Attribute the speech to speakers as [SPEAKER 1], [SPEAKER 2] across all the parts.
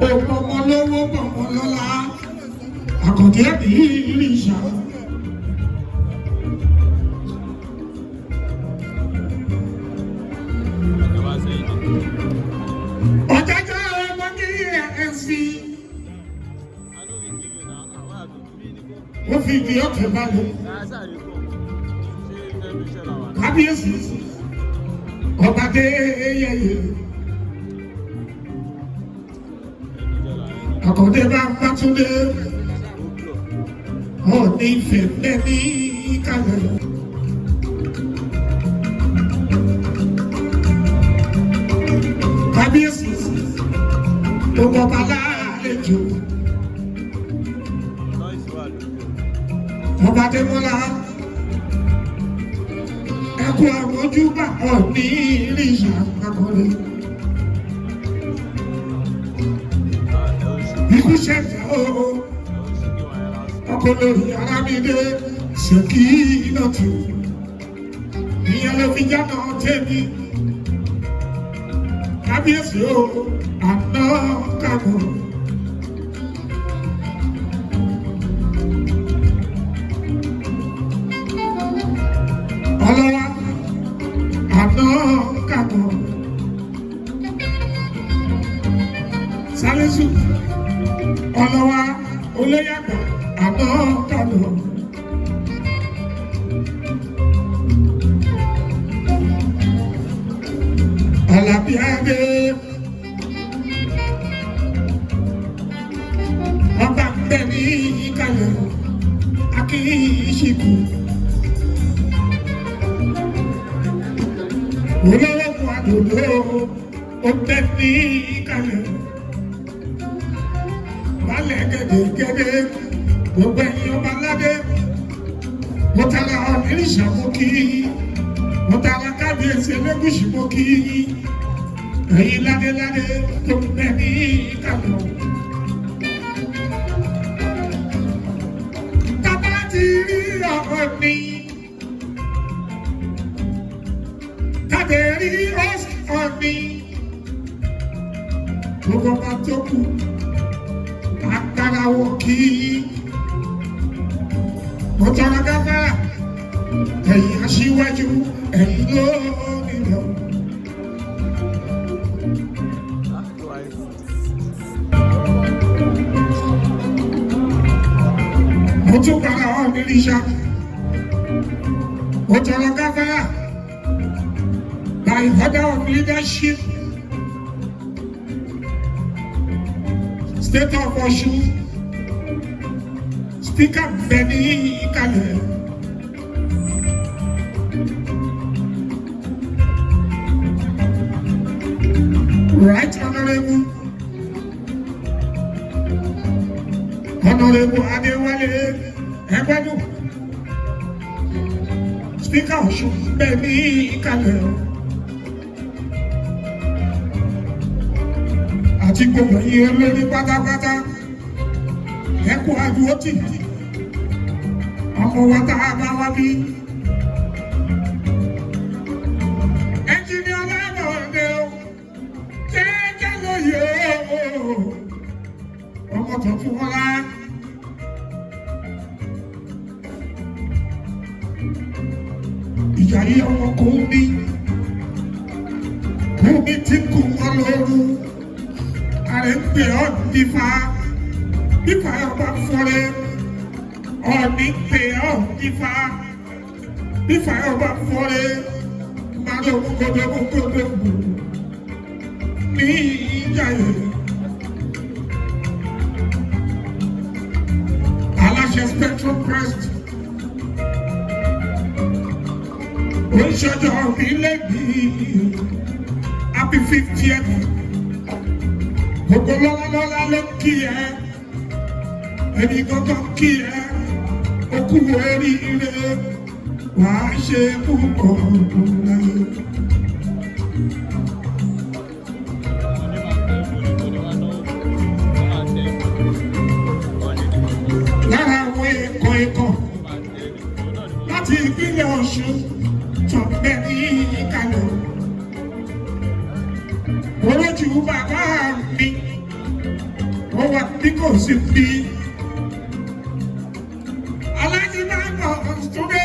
[SPEAKER 1] ọmọ lọ́wọ́ ọmọ lọ́la àkàndé bí ìrìnsà. ọ̀jájá ọmọ ní ẹ̀ẹ́sì ó fi ìdí ọ̀kẹ́ balẹ̀ kábíyèsí ọba dé yẹyẹ àkọ́dé bá ń bátúndé Ooni ìfẹ́ lẹ́ni kalẹ̀. kábíyèsí gbogbo ọba lálejò ọba Adémọ́lá ẹkú àwọn ojúbà Ooni ìrìnsà àkọ́dé. ikú ṣẹ̀fẹ̀ ọkọ̀ lórí Arámidé ṣèkí iná tù ìyẹn ló fi jáná tẹ́mi kábíyèsí àná kàbọ̀. ọlọ́wà àná kàbọ̀. Sálẹ́sù ọlọ́wà olóyàgbà àná kàbọ̀. Àlàbíàdé ọba bẹ́ẹ̀ ní ìkàlẹ̀ akíṣìkù. olówó kò àdòdó ó bẹ́ẹ̀ ní ìkàlẹ̀. balẹ̀ gẹ́gẹ́ gbogbo ẹ̀yin ọba ládé mo tara Ìrìnsà mo kí mo tara kábíyèsí Elégùṣì mo kí ẹ̀yin ládéládé tó ń bẹ ní ìkàlẹ̀. Bàbá ti rí Ooni tàbí rí Ooni gbogbo ọba tó kù agbára wọ kí mo tọrọ gáfárà ẹ̀yin aṣíwájú ẹ̀yin ló nílò. mo tún kára Ooni Ìrìnsà mo tọrọ gáfárà by order of leadership State of Wasiu Speaker Beni Kale Right Honorable Adewale Egbenu Speaker Wasiu Beni Kale àti gbogbo yìí olórí pátápátá ẹkú àdúró tì ọmọ wa tá a bá wá bí. ẹnjìnì ọlọ́dọ̀ọ́dẹ o jẹ́jẹ́ lóye o ọmọ tó fún wọn lá. ìyá yìí ọmọ kò ní tí kò wọ́n lóru. Ààrẹ ń pè ọ́ nífa nífa ọba fọ́rẹ́ Ooni pè ọ́ nífa nífa ọba fọ́rẹ́ mmadụ ogodogogodo ní ìjà yìí. Aláṣẹ Spectrum Press oníṣẹ́jọ́ orílẹ̀ yìí happy 50th. Gbogbo lọ́lá ló kí ẹ, ẹni kankan kí ẹ, ó kú oríire, wàá ṣe púpọ̀ láyé. Lára àwọn ikọ̀ láti ìpínlẹ̀ Ọ̀ṣun tó bẹ ní ìkàlẹ̀. Olójú bàbá mi ó wà bí kò sí bí alájí máa ń bọ̀ ọ̀túndé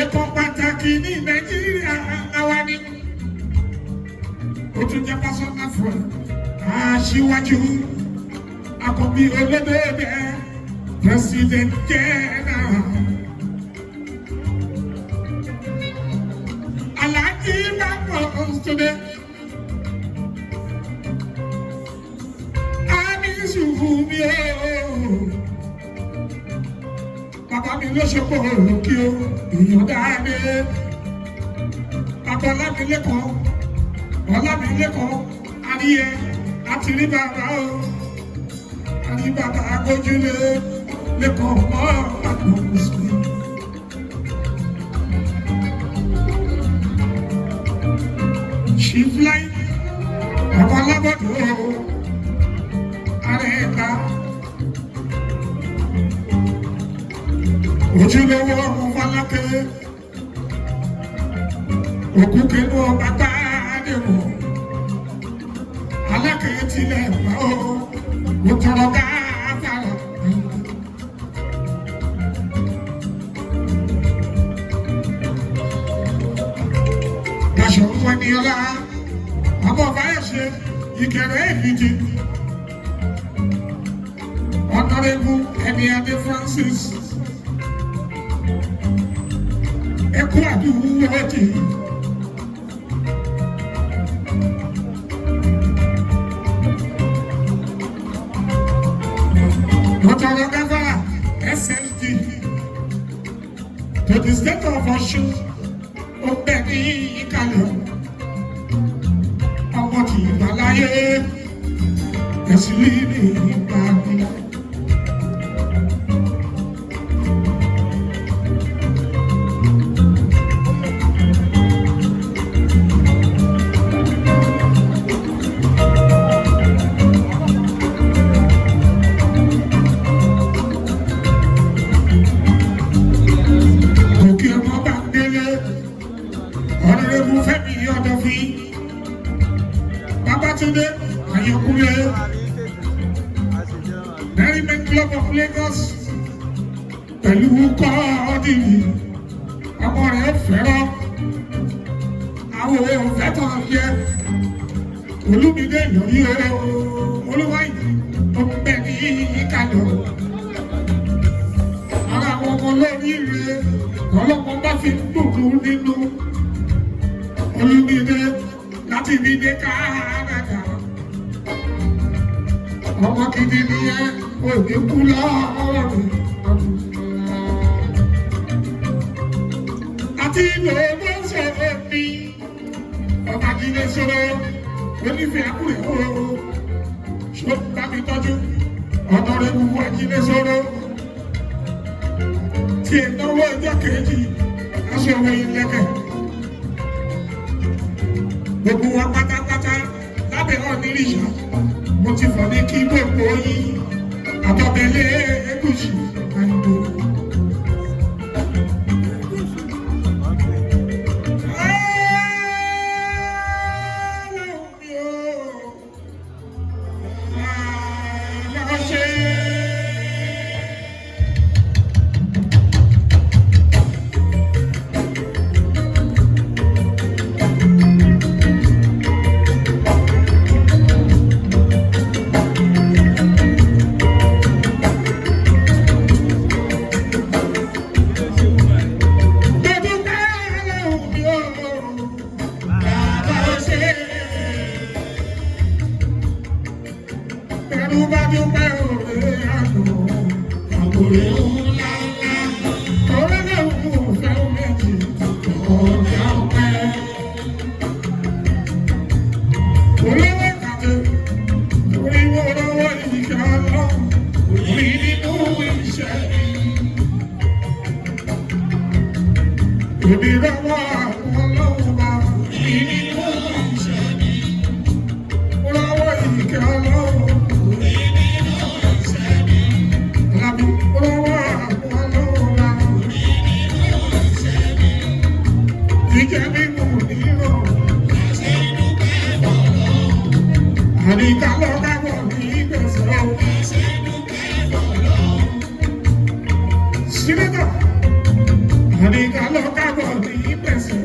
[SPEAKER 1] ètò pàtàkì ní Nàìjíríà àwa ni ó tún jẹ́ pásọ́nà fún aṣíwájú àkọ́bí olódòdó president general alájí máa ń bọ̀ ọ̀túndé. Bàbá mi ló ṣe pọ̀ lókè o, èèyàn dáadé. Bàbá Ọlámilékan, àríyẹ àti rí bàbá o. Àrí bàbá agbójúlé lẹ́kọ̀ọ́ mọ́ àgbọ̀n sí. Ṣìfláì, bàbá Lábọ̀dé o. Ojúlówó ọmọ Fálákẹ́ òkúkẹ́nu ọba gbáàdéwò alákẹ́ tilẹ̀ wá o mo tọrọ gáfàrà. Daṣọ wọn ni ọlá ọmọ Fáyọ̀ṣe Ìkẹrẹ Èkìtì Honorable Ayinde Francis. Ẹkú àdúrà ọtí. Dr. Gavara SLD to the state of Ọ̀ṣun ó bẹ̀ ní ìkàlẹ̀ ọmọ tí ìgbàláyé ẹ̀sìn líle ìgbà mi. Merriment Club of Lagos pẹ̀lú kọ́ọ̀dìrì ọmọ rẹ̀ fẹ́ràn àwọn òfẹ́ tó ń yẹ Olúmídé lórí Olúwàyí tó ń bẹ ní ìkàlọ̀ ara àwọn ọmọ lórí rẹ̀ ọlọ́pàá bá fi dùdú nínú Olúmídé láti fi dé Canada. Ọmọ gidi ni ẹ òní kú lọ́rùn àti ìlò ló ń sọ̀rọ̀ mi ọmọ gidi sọ̀rọ̀ onífẹ̀ẹ́ àkúrẹ́ ooo ṣó bá mi tọ́jú ọ̀nà rẹ̀ wù ajílẹ̀ sọ̀rọ̀ tí ìnáwó ọjọ́ kejì aṣọ òwe ìlẹ̀kẹ̀ gbogbo wa pátápátá lábẹ́ ọ̀nìrìṣà. Mo ti fọ̀ ní kí gbogbo yín àtọ̀bẹ̀lẹ̀ Elegushi Ayinde. àníkà lọ kábọ̀ ní gbèsè o. Sílẹ̀tọ̀ àníkà lọ kábọ̀ ní gbèsè.